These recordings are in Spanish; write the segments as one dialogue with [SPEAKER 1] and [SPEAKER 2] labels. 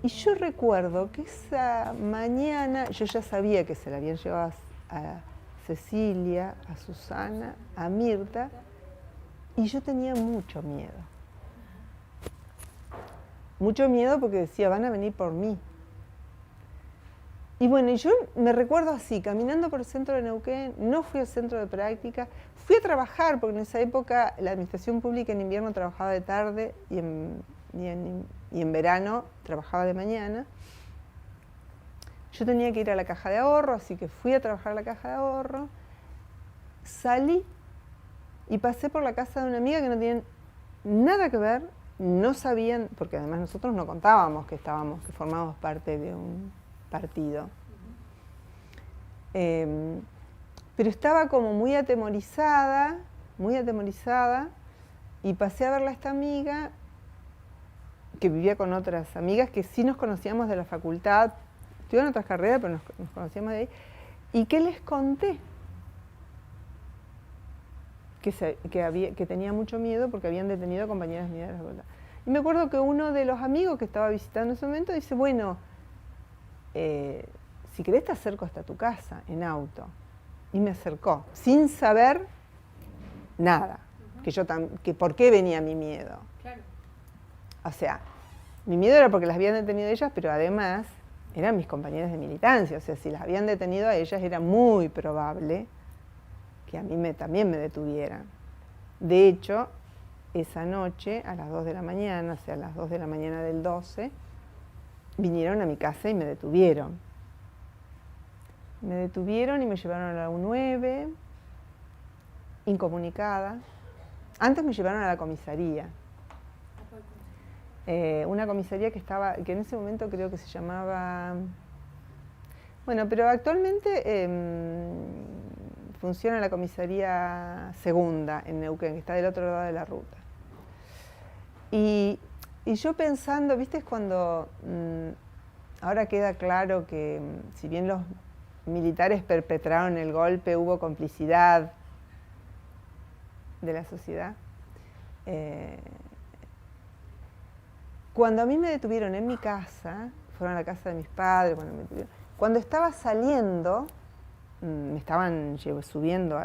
[SPEAKER 1] Y yo recuerdo que esa mañana, yo ya sabía que se la habían llevado a Cecilia, a Susana, a Mirta, y yo tenía mucho miedo. Mucho miedo porque decía, van a venir por mí. Y bueno, yo me recuerdo así, caminando por el centro de Neuquén, no fui al centro de práctica, fui a trabajar, porque en esa época la administración pública en invierno trabajaba de tarde y en verano trabajaba de mañana. Yo tenía que ir a la caja de ahorro, así que fui a trabajar a la caja de ahorro, salí y pasé por la casa de una amiga que no tienen nada que ver, no sabían, porque además nosotros no contábamos que formábamos parte de un partido. Pero estaba como muy atemorizada, y pasé a verla a esta amiga que vivía con otras amigas que sí nos conocíamos de la facultad, estudiaban otras carreras, pero nos conocíamos de ahí. ¿Y qué les conté? Que tenía mucho miedo porque habían detenido a compañeras mías de la facultad. Y me acuerdo que uno de los amigos que estaba visitando en ese momento dice, bueno, si querés te acerco hasta tu casa en auto. Y me acercó, sin saber nada, que por qué venía mi miedo.
[SPEAKER 2] Claro.
[SPEAKER 1] O sea, mi miedo era porque las habían detenido ellas, pero además eran mis compañeras de militancia. O sea, si las habían detenido a ellas era muy probable que a mí también me detuvieran. De hecho, esa noche, a las 2 de la mañana, o sea, a las 2 de la mañana del 12, vinieron a mi casa y me detuvieron. Me detuvieron y me llevaron a la U9, incomunicada. Antes me llevaron a la comisaría. Una comisaría que en ese momento creo que se llamaba... Bueno, pero actualmente funciona la comisaría segunda en Neuquén, que está del otro lado de la ruta. Y yo pensando, ¿viste? Es cuando ahora queda claro que si bien los militares perpetraron el golpe, hubo complicidad de la sociedad. Cuando a mí me detuvieron en mi casa, fueron a la casa de mis padres, cuando estaba saliendo, me estaban subiendo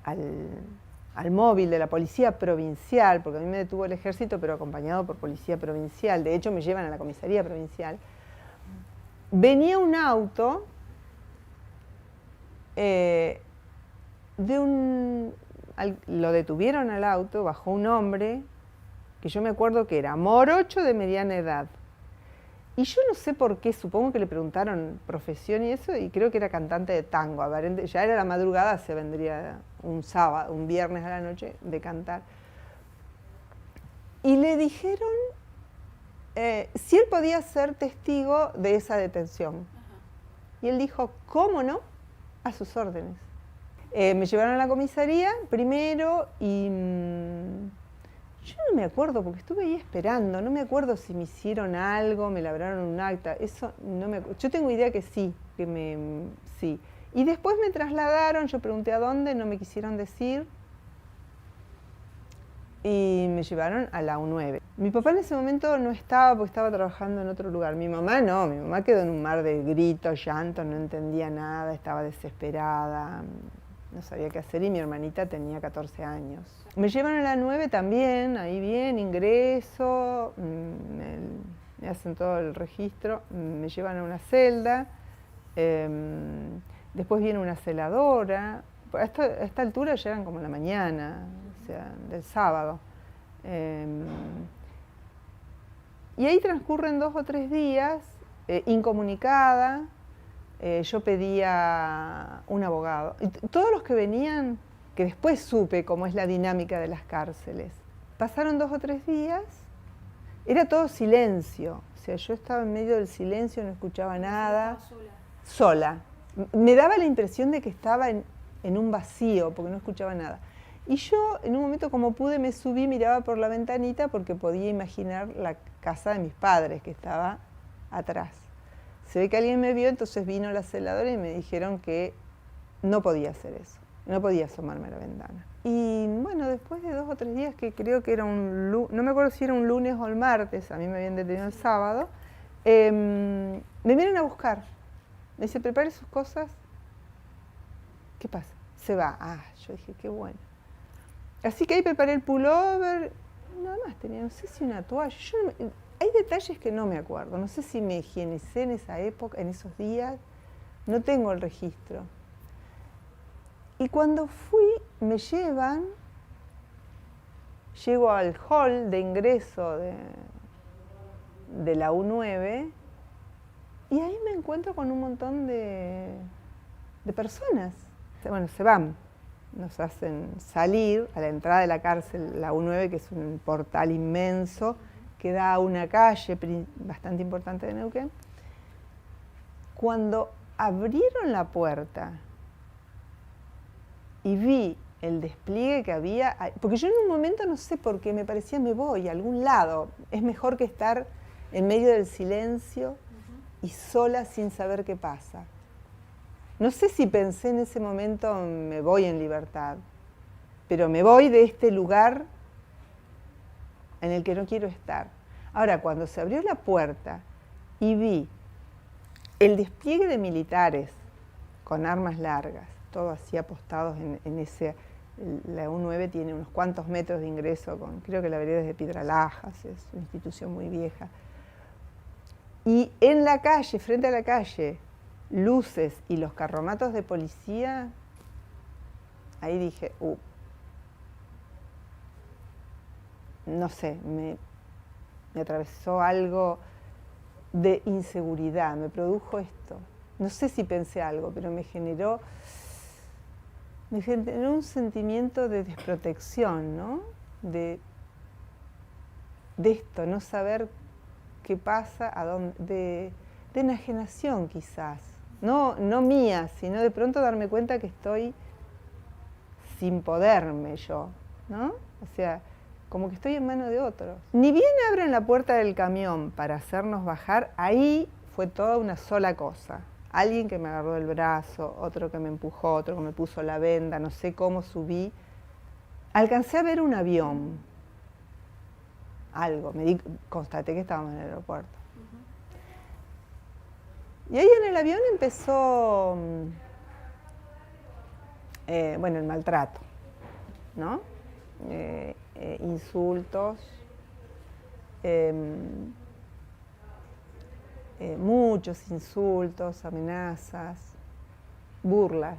[SPEAKER 1] al móvil de la policía provincial, porque a mí me detuvo el ejército, pero acompañado por policía provincial. De hecho, me llevan a la comisaría provincial. Venía un auto lo detuvieron al auto, bajó un hombre, que yo me acuerdo que era morocho de mediana edad. Y yo no sé por qué, supongo que le preguntaron profesión y eso, y creo que era cantante de tango. Ya era la madrugada, se vendría un viernes a la noche de cantar. Y le dijeron si él podía ser testigo de esa detención. Y él dijo, ¿cómo no? A sus órdenes. Me llevaron a la comisaría primero y yo no me acuerdo porque estuve ahí esperando, no me acuerdo si me hicieron algo, me labraron un acta, eso no me acuerdo. Yo tengo idea que sí, sí. Y después me trasladaron, yo pregunté a dónde, no me quisieron decir y me llevaron a la U9. Mi papá en ese momento no estaba porque estaba trabajando en otro lugar. Mi mamá no, mi mamá quedó en un mar de gritos, llantos, no entendía nada, estaba desesperada, no sabía qué hacer y mi hermanita tenía 14 años. Me llevan a la 9 también, ahí bien, ingreso, me hacen todo el registro, me llevan a una celda, después viene una celadora. A esta altura llegan como en la mañana, o sea, del sábado. Y ahí transcurren 2 o 3 días, incomunicada. Yo pedía un abogado. Y todos los que venían, que después supe cómo es la dinámica de las cárceles, pasaron 2 o 3 días, era todo silencio. O sea, yo estaba en medio del silencio, no escuchaba nada. Sola. Me daba la impresión de que estaba en un vacío, porque no escuchaba nada. Y yo, en un momento como pude, me subí, miraba por la ventanita porque podía imaginar la casa de mis padres que estaba atrás. Se ve que alguien me vio, entonces vino la celadora y me dijeron que no podía hacer eso. No podía asomarme a la ventana. Y bueno, después de 2 o 3 días, que creo que era no me acuerdo si era un lunes o el martes, a mí me habían detenido el sábado, me vienen a buscar. Me dice, prepare sus cosas. ¿Qué pasa? Se va. Ah, yo dije, qué bueno. Así que ahí preparé el pullover. Nada más tenía, no sé si una toalla. Hay detalles que no me acuerdo. No sé si me higienicé en esa época, en esos días. No tengo el registro. Y cuando fui, me llevan, llego al hall de ingreso de la U9 y ahí me encuentro con un montón de personas. Bueno, se van, nos hacen salir a la entrada de la cárcel, la U9, que es un portal inmenso que da a una calle bastante importante de Neuquén. Cuando abrieron la puerta y vi el despliegue que había, porque yo en un momento no sé por qué me parecía me voy a algún lado, es mejor que estar en medio del silencio y sola sin saber qué pasa. No sé si pensé en ese momento me voy en libertad, pero me voy de este lugar en el que no quiero estar. Ahora, cuando se abrió la puerta y vi el despliegue de militares con armas largas, todos así apostados en ese. La U9 tiene unos cuantos metros de ingreso, creo que la vereda es de Piedralajas, es una institución muy vieja. Y en la calle, frente a la calle, luces y los carromatos de policía, ahí dije, no sé, me atravesó algo de inseguridad, me produjo esto. No sé si pensé algo, pero me generó un sentimiento de desprotección, ¿no? De esto, no saber qué pasa, de enajenación quizás. No mía, sino de pronto darme cuenta que estoy sin poderme yo, ¿no? O sea, como que estoy en manos de otros. Ni bien abren la puerta del camión para hacernos bajar, ahí fue toda una sola cosa. Alguien que me agarró el brazo, otro que me empujó, otro que me puso la venda, no sé cómo subí. Alcancé a ver un avión, algo, constaté que estábamos en el aeropuerto. Y ahí en el avión empezó, bueno, el maltrato, ¿no? Insultos, muchos insultos, amenazas, burlas.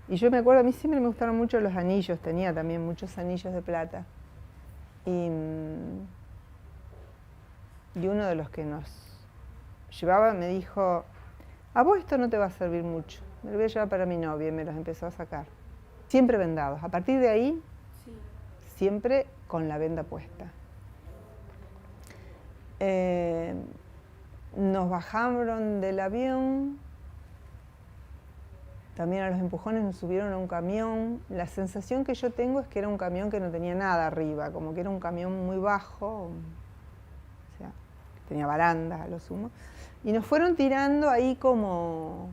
[SPEAKER 1] Y yo me acuerdo, a mí siempre me gustaron mucho los anillos, tenía también muchos anillos de plata. Y uno de los que nos llevaba me dijo, a vos esto no te va a servir mucho, me lo voy a llevar para mi novia, y me los empezó a sacar. Siempre vendados, a partir de ahí, siempre con la venda puesta. Nos bajaron del avión, también a los empujones nos subieron a un camión. La sensación que yo tengo es que era un camión que no tenía nada arriba, como que era un camión muy bajo, o sea, tenía barandas a lo sumo. Y nos fueron tirando ahí como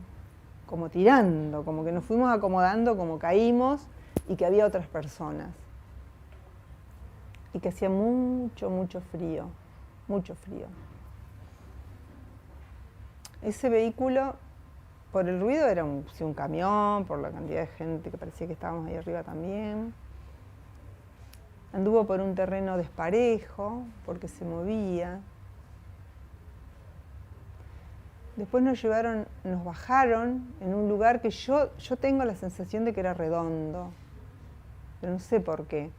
[SPEAKER 1] tirando, como que nos fuimos acomodando, como caímos y que había otras personas. Y que hacía mucho, mucho frío, mucho frío. Ese vehículo, por el ruido, era un camión, por la cantidad de gente que parecía que estábamos ahí arriba también. Anduvo por un terreno desparejo, porque se movía. Después nos bajaron en un lugar que yo tengo la sensación de que era redondo, pero no sé por qué.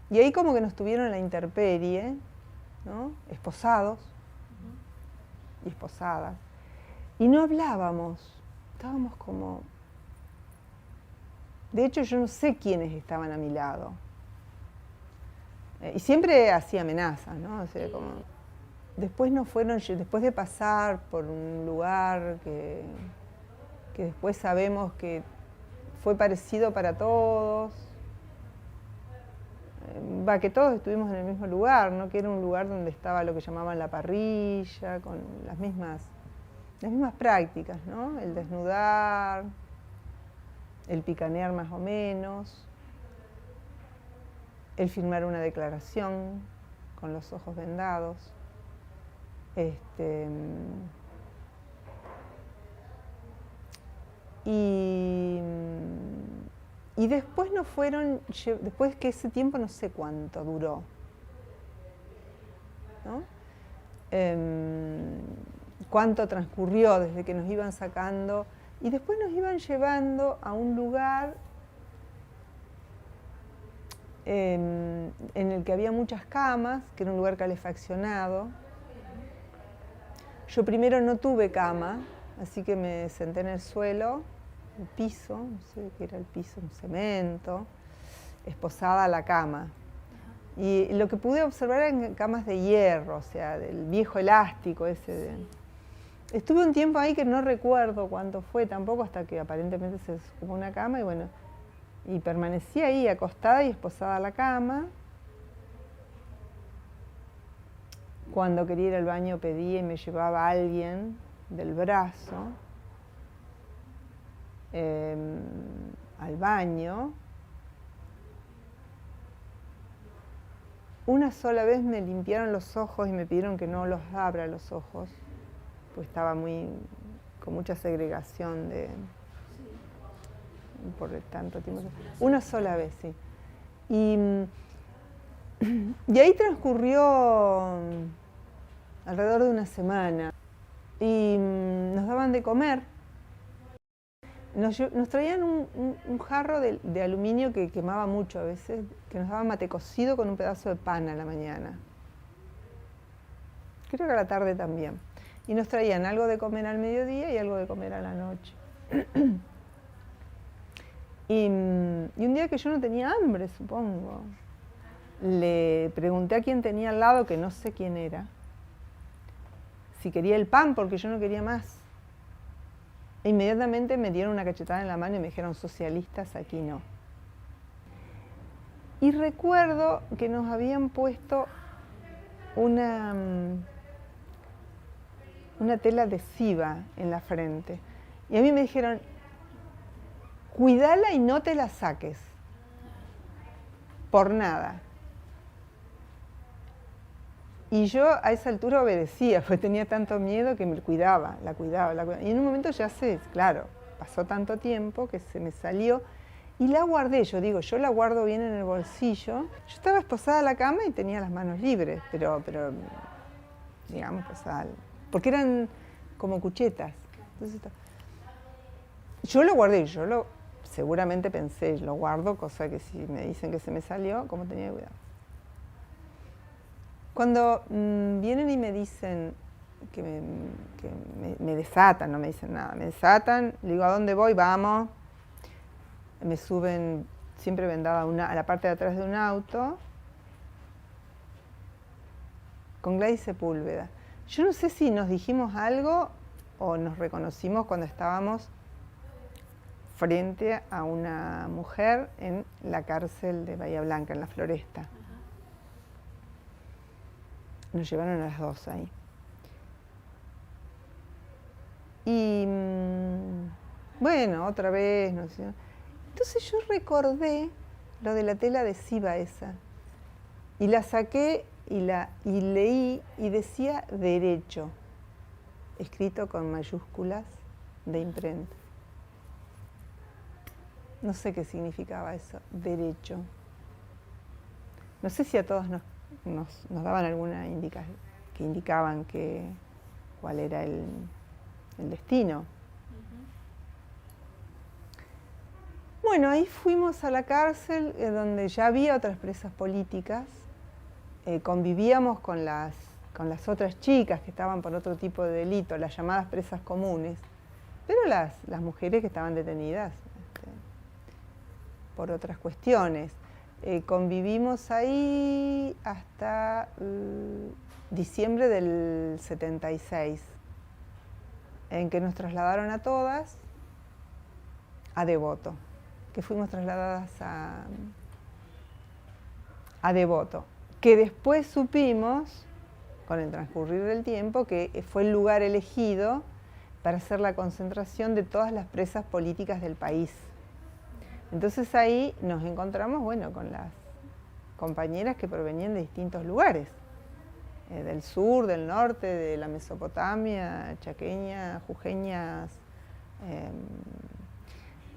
[SPEAKER 1] Y ahí como que nos tuvieron en la intemperie, ¿no? Esposados y esposadas. Y no hablábamos, estábamos como... De hecho, yo no sé quiénes estaban a mi lado. Y siempre hacía amenazas, ¿no? O sea, como... Después después de pasar por un lugar que después sabemos que fue parecido para todos, que todos estuvimos en el mismo lugar, ¿no? Que era un lugar donde estaba lo que llamaban la parrilla, con las mismas prácticas, ¿no? El desnudar, el picanear más o menos, el firmar una declaración con los ojos vendados. Y después no fueron, después que ese tiempo no sé cuánto duró, ¿no? Cuánto transcurrió desde que nos iban sacando y después nos iban llevando a un lugar en el que había muchas camas, que era un lugar calefaccionado. Yo primero no tuve cama, así que me senté en el suelo, el piso, no sé qué era el piso, un cemento, esposada a la cama. Y lo que pude observar eran camas de hierro, o sea, del viejo elástico ese. Estuve un tiempo ahí que no recuerdo cuánto fue tampoco, hasta que aparentemente se desocupó una cama y bueno, y permanecí ahí acostada y esposada a la cama. Cuando quería ir al baño pedía y me llevaba a alguien del brazo al baño. Una sola vez me limpiaron los ojos y me pidieron que no los abra los ojos, pues estaba con mucha segregación por tanto tiempo. Una sola vez, sí. Y ahí transcurrió alrededor de una semana. Y nos daban de comer. Nos traían un jarro de aluminio que quemaba mucho a veces, que nos daban mate cocido con un pedazo de pan a la mañana. Creo que a la tarde también. Y nos traían algo de comer al mediodía y algo de comer a la noche. Y un día que yo no tenía hambre, supongo, le pregunté a quien tenía al lado, que no sé quién era, si quería el pan, porque yo no quería más. E inmediatamente me dieron una cachetada en la mano y me dijeron: socialistas, aquí no. Y recuerdo que nos habían puesto una tela adhesiva en la frente. Y a mí me dijeron: cuídala y no te la saques, por nada. Y yo a esa altura obedecía, porque tenía tanto miedo que me la cuidaba. Y en un momento claro, pasó tanto tiempo que se me salió y la guardé. Yo la guardo bien en el bolsillo. Yo estaba esposada a la cama y tenía las manos libres, pero digamos, porque eran como cuchetas. Entonces, yo lo guardé, seguramente pensé, lo guardo, cosa que si me dicen que se me salió, ¿cómo tenía que cuidar? Cuando vienen y me dicen que me desatan, no me dicen nada, me desatan, le digo: ¿a dónde voy? Vamos. Me suben siempre vendada a la parte de atrás de un auto, con Gladys Sepúlveda. Yo no sé si nos dijimos algo o nos reconocimos cuando estábamos frente a una mujer en la cárcel de Bahía Blanca, en la Floresta. Nos llevaron a las dos ahí. Y bueno, otra vez, no sé. Entonces yo recordé lo de la tela adhesiva esa. Y la saqué y leí y decía derecho, escrito con mayúsculas de imprenta. No sé qué significaba eso, derecho. No sé si a todos nos daban alguna indicación, que indicaban cuál era el destino. Bueno, ahí fuimos a la cárcel, donde ya había otras presas políticas. Convivíamos con las otras chicas que estaban por otro tipo de delito, las llamadas presas comunes, pero las mujeres que estaban detenidas por otras cuestiones. Convivimos ahí hasta diciembre del 76, en que nos trasladaron a todas a Devoto, que fuimos trasladadas a Devoto, que después supimos, con el transcurrir del tiempo, que fue el lugar elegido para hacer la concentración de todas las presas políticas del país. Entonces ahí nos encontramos, bueno, con las compañeras que provenían de distintos lugares, del sur, del norte, de la Mesopotamia, chaqueña, jujeñas,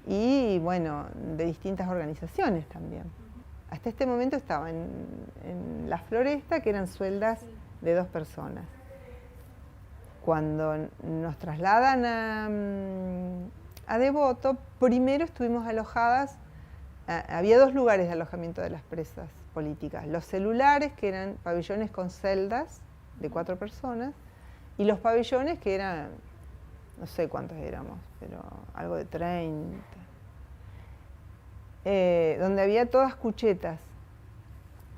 [SPEAKER 1] y bueno, de distintas organizaciones también. Hasta este momento estaba en la Floresta, que eran sueldas de 2 personas. Cuando nos trasladan a Devoto, primero estuvimos alojadas, había 2 lugares de alojamiento de las presas políticas: los celulares, que eran pabellones con celdas de 4 personas, y los pabellones, que eran, no sé cuántos éramos, pero algo de 30, donde había todas cuchetas,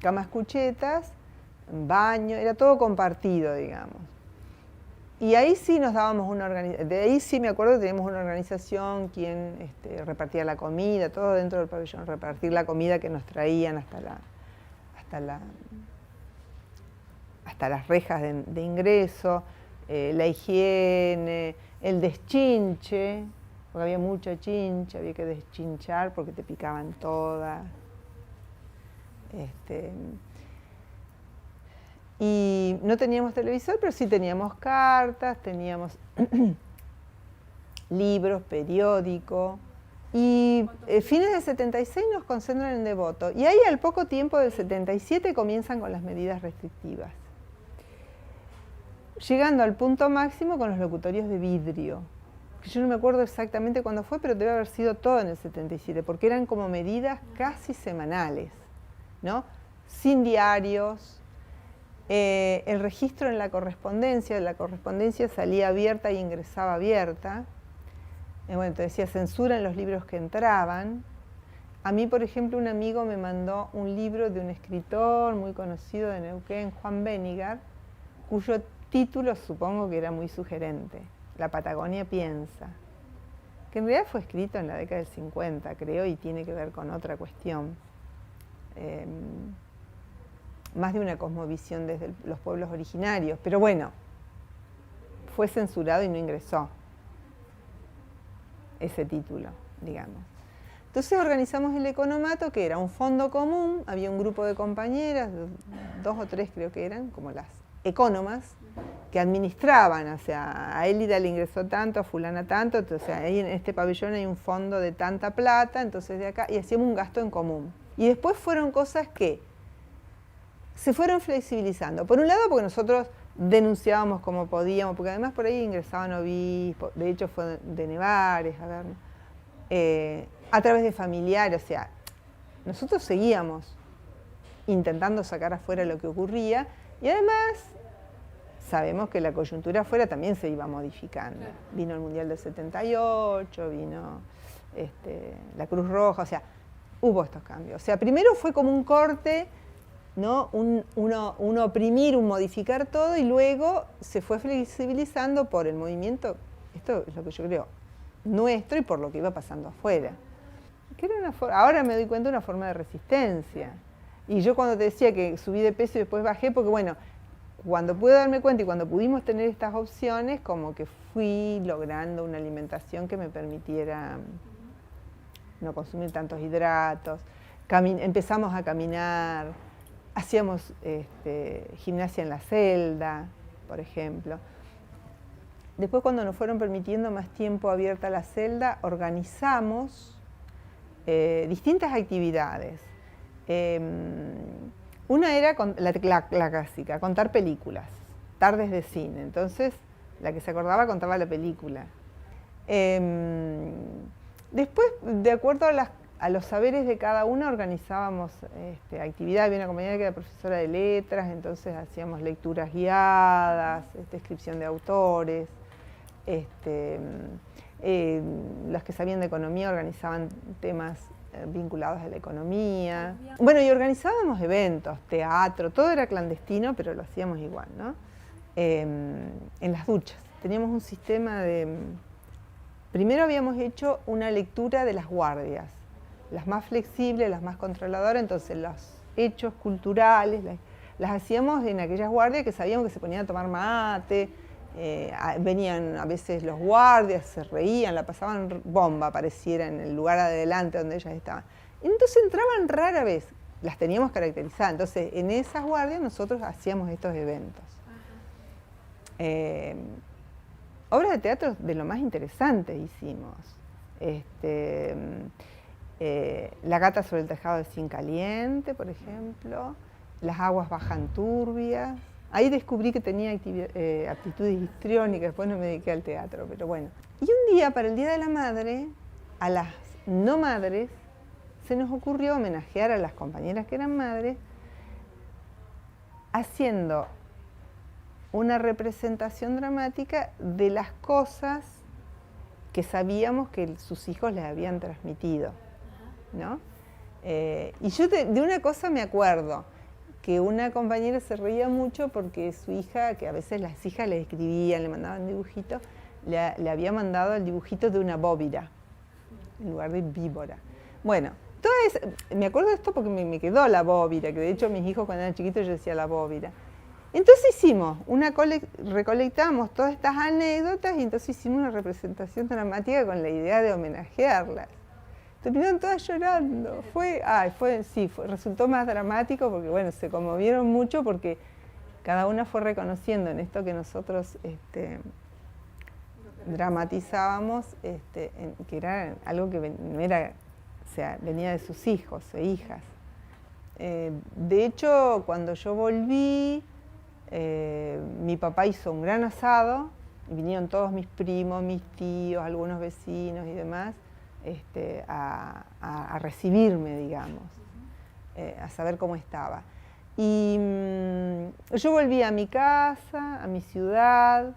[SPEAKER 1] camas cuchetas, baño, era todo compartido, digamos. Y ahí sí nos dábamos una organización, de ahí sí me acuerdo que teníamos una organización, quien repartía la comida, todo dentro del pabellón, repartir la comida que nos traían hasta las rejas de ingreso, la higiene, el deschinche, porque había mucha chincha, había que deschinchar porque te picaban todas. Y no teníamos televisor, pero sí teníamos cartas, teníamos libros, periódico. Y fines del 76 nos concentran en Devoto. Y ahí al poco tiempo del 77 comienzan con las medidas restrictivas, llegando al punto máximo con los locutorios de vidrio. Que yo no me acuerdo exactamente cuándo fue, pero debe haber sido todo en el 77, porque eran como medidas casi semanales, ¿no? Sin diarios. El registro en la correspondencia salía abierta y ingresaba abierta. Bueno, te decía, censura en los libros que entraban. A mí, por ejemplo, un amigo me mandó un libro de un escritor muy conocido de Neuquén, Juan Benigar, cuyo título supongo que era muy sugerente: La Patagonia piensa, que en realidad fue escrito en la década del 50, creo, y tiene que ver con otra cuestión. Más de una cosmovisión desde los pueblos originarios, pero bueno, fue censurado y no ingresó ese título, digamos. Entonces organizamos el economato, que era un fondo común, había un grupo de compañeras, 2 o 3 creo que eran, como las ecónomas, que administraban, o sea, a Élida le ingresó tanto, a fulana tanto, entonces ahí en este pabellón hay un fondo de tanta plata, entonces de acá, y hacíamos un gasto en común. Y después fueron cosas que se fueron flexibilizando. Por un lado, porque nosotros denunciábamos como podíamos, porque además por ahí ingresaban obispos, de hecho fue de Nevares, a través de familiares, o sea, nosotros seguíamos intentando sacar afuera lo que ocurría, y además sabemos que la coyuntura afuera también se iba modificando. Vino el Mundial del 78, vino la Cruz Roja, o sea, hubo estos cambios. O sea, primero fue como un corte, ¿no? Un oprimir, un modificar todo, y luego se fue flexibilizando por el movimiento, esto es lo que yo creo, nuestro, y por lo que iba pasando afuera. Que era ahora me doy cuenta, una forma de resistencia. Y yo cuando te decía que subí de peso y después bajé, porque bueno, cuando pude darme cuenta y cuando pudimos tener estas opciones, como que fui logrando una alimentación que me permitiera no consumir tantos hidratos, empezamos a caminar, hacíamos gimnasia en la celda, por ejemplo. Después, cuando nos fueron permitiendo más tiempo abierta la celda, organizamos distintas actividades. Una era la clásica, contar películas, tardes de cine. Entonces, la que se acordaba contaba la película. Después, de acuerdo a los saberes de cada una, organizábamos actividades. Había una compañera que era profesora de letras, entonces hacíamos lecturas guiadas, descripción de autores. Los que sabían de economía organizaban temas vinculados a la economía. Bueno, y organizábamos eventos, teatro, todo era clandestino, pero lo hacíamos igual, ¿no? En las duchas. Teníamos un sistema de... Primero habíamos hecho una lectura de las guardias, las más flexibles, las más controladoras, entonces los hechos culturales las hacíamos en aquellas guardias que sabíamos que se ponían a tomar mate, Venían a veces los guardias, se reían, la pasaban bomba, pareciera, en el lugar adelante donde ellas estaban. Entonces entraban rara vez, las teníamos caracterizadas. Entonces en esas guardias nosotros hacíamos estos eventos. Obras de teatro de lo más interesante hicimos. La gata sobre el tejado de zinc caliente, por ejemplo. Las aguas bajan turbias. Ahí descubrí que tenía aptitudes histriónicas, después no me dediqué al teatro, pero bueno. Y un día, para el Día de la Madre, a las no madres, se nos ocurrió homenajear a las compañeras que eran madres, haciendo una representación dramática de las cosas que sabíamos que sus hijos les habían transmitido, ¿no? Y yo de una cosa me acuerdo, que una compañera se reía mucho porque su hija, que a veces las hijas le escribían, le mandaban dibujitos, le había mandado el dibujito de una bóvida, en lugar de víbora. Bueno, me acuerdo de esto porque me quedó la bóvida, que de hecho mis hijos cuando eran chiquitos yo decía la bóvida. Entonces recolectamos todas estas anécdotas y entonces hicimos una representación dramática con la idea de homenajearlas. Terminaron todas llorando. Resultó más dramático porque, bueno, se conmovieron mucho porque cada una fue reconociendo en esto que nosotros dramatizábamos, que era algo que no era, o sea, venía de sus hijos e hijas. De hecho, cuando yo volví, mi papá hizo un gran asado y vinieron todos mis primos, mis tíos, algunos vecinos y demás, a recibirme, digamos, a saber cómo estaba. Y yo volví a mi casa, a mi ciudad.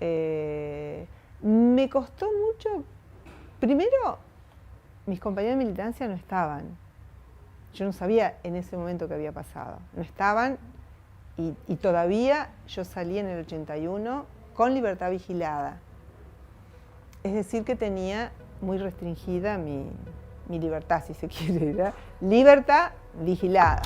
[SPEAKER 1] Me costó mucho. Primero, mis compañeros de militancia no estaban. Yo no sabía en ese momento qué había pasado. No estaban y todavía yo salí en el 81 con libertad vigilada. Es decir, que tenía muy restringida mi libertad, si se quiere, ¿verdad? Libertad vigilada.